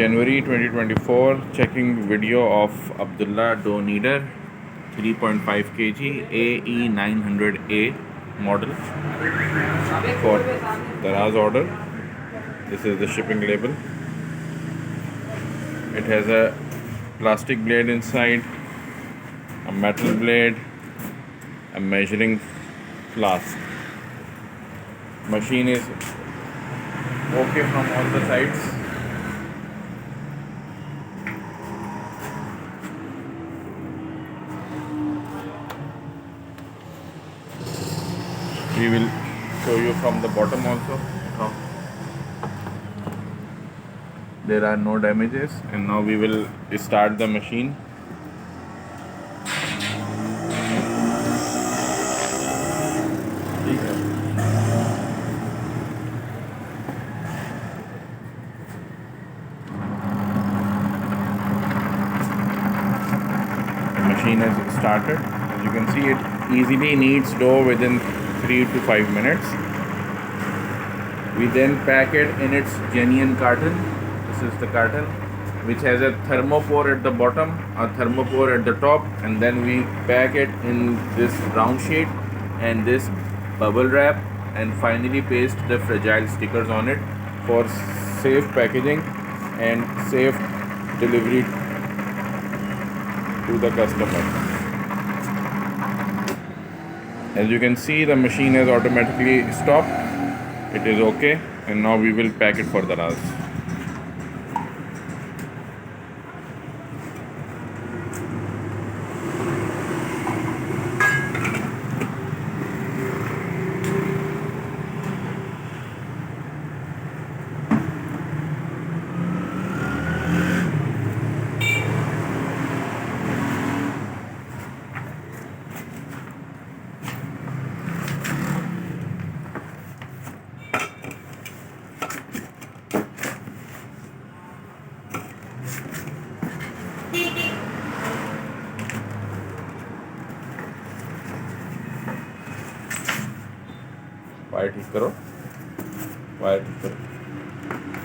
January 2024, checking video of Abdullah Kneader 3.5 kg AE900A model for Daraz order. This is the shipping label. It has a plastic blade inside, a metal blade, a measuring flask. Machine is okay from all the sides. We will show you from the bottom also how there are no damages, and now we will start the machine. The machine has started. As you can see, it easily kneads dough within 3 to 5 minutes. We then pack it in its genuine carton. This is the carton, which has a thermopore at the bottom, a thermopore at the top, and then we pack it in this round sheet and this bubble wrap, and finally paste the fragile stickers on it for safe packaging and safe delivery to the customer. As you can see, the machine has automatically stopped. It is okay, and now we will pack it for the Daraz. Wire ठीक करो, wire ठीक करो।